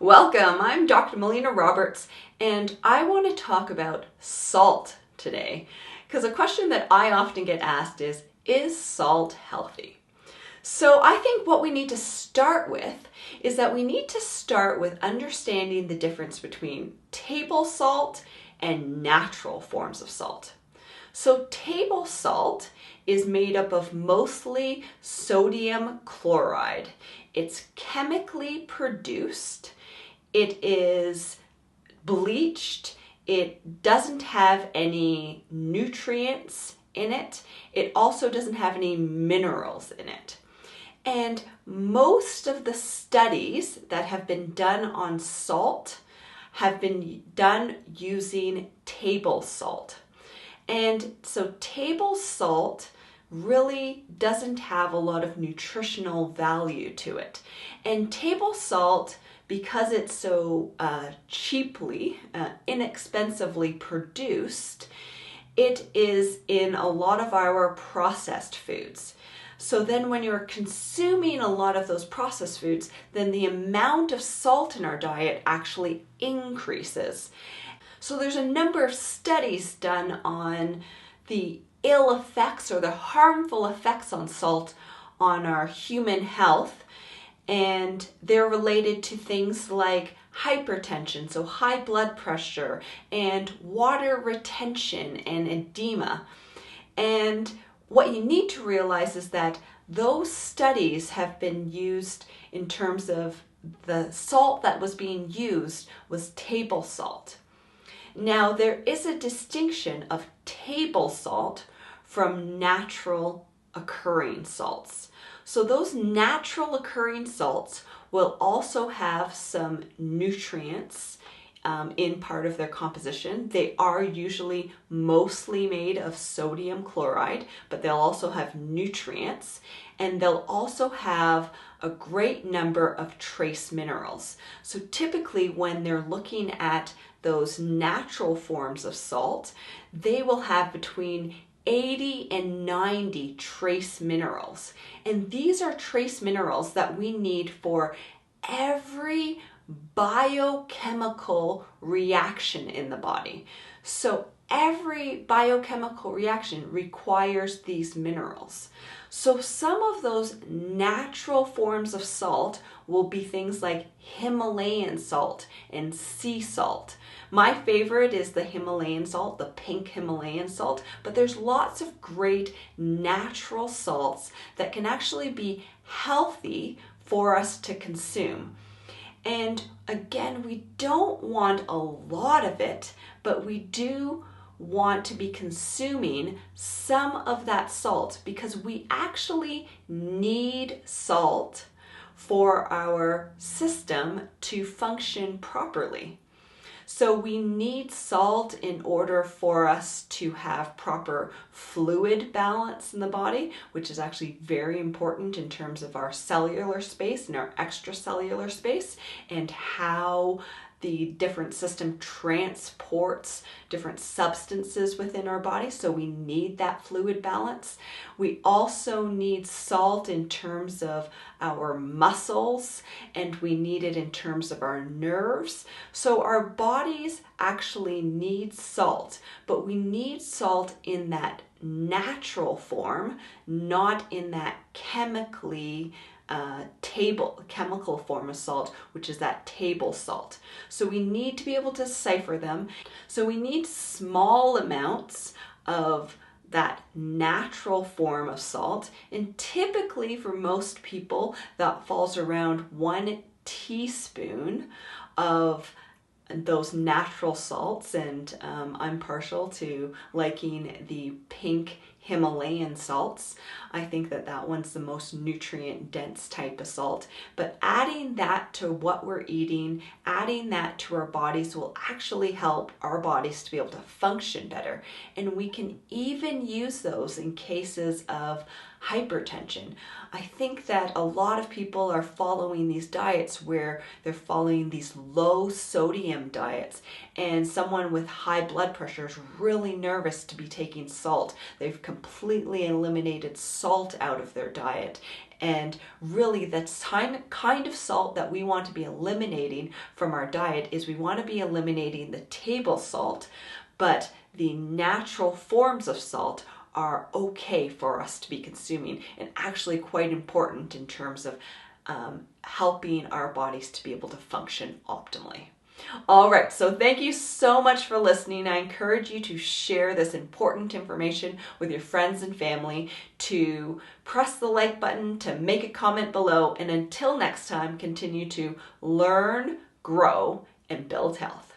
Welcome, I'm Dr. Melina Roberts, and I want to talk about salt today, because a question that I often get asked is salt healthy? So I think what we need to start with is that we need to start with understanding the difference between table salt and natural forms of salt. So table salt is made up of mostly sodium chloride. It's chemically produced. It is bleached. It doesn't have any nutrients in it. It also doesn't have any minerals in it. And most of the studies that have been done on salt have been done using table salt. And so table salt really doesn't have a lot of nutritional value to it. And table salt, because it's so cheaply, inexpensively produced, it is in a lot of our processed foods. So then when you're consuming a lot of those processed foods, then the amount of salt in our diet actually increases. So there's a number of studies done on the ill effects or the harmful effects on salt on our human health, and they're related to things like hypertension, so high blood pressure, and water retention and edema. And what you need to realize is that those studies have been used in terms of the salt that was being used was table salt. Now, there is a distinction of table salt from natural occurring salts. So those natural occurring salts will also have some nutrients in part of their composition. They are usually mostly made of sodium chloride, but they'll also have nutrients, and they'll also have a great number of trace minerals. So typically when they're looking at those natural forms of salt, they will have between 80 and 90 trace minerals. And these are trace minerals that we need for every biochemical reaction in the body. So every biochemical reaction requires these minerals. So some of those natural forms of salt will be things like Himalayan salt and sea salt. My favorite is the Himalayan salt, the pink Himalayan salt, but there's lots of great natural salts that can actually be healthy for us to consume. And again, we don't want a lot of it, but we do want to be consuming some of that salt because we actually need salt for our system to function properly. So we need salt in order for us to have proper fluid balance in the body, which is actually very important in terms of our cellular space and our extracellular space and how the different system transports different substances within our body. So we need that fluid balance. We also need salt in terms of our muscles, and we need it in terms of our nerves. So our bodies actually need salt, but we need salt in that natural form, not in that chemical form of salt, which is that table salt. So we need to be able to decipher them. So we need small amounts of that natural form of salt, and typically for most people that falls around 1 teaspoon of those natural salts, and I'm partial to liking the pink Himalayan salts. I think that one's the most nutrient dense type of salt, but adding that to what we're eating, adding that to our bodies will actually help our bodies to be able to function better. And we can even use those in cases of hypertension. I think that a lot of people are following these diets where they're following these low sodium diets, and someone with high blood pressure is really nervous to be taking salt. They've completely eliminated salt out of their diet. And really, that's kind of salt that we want to be eliminating from our diet is we want to be eliminating the table salt, but the natural forms of salt are okay for us to be consuming and actually quite important in terms of helping our bodies to be able to function optimally. All right, so thank you so much for listening. I encourage you to share this important information with your friends and family, to press the like button, to make a comment below, and until next time, continue to learn, grow, and build health.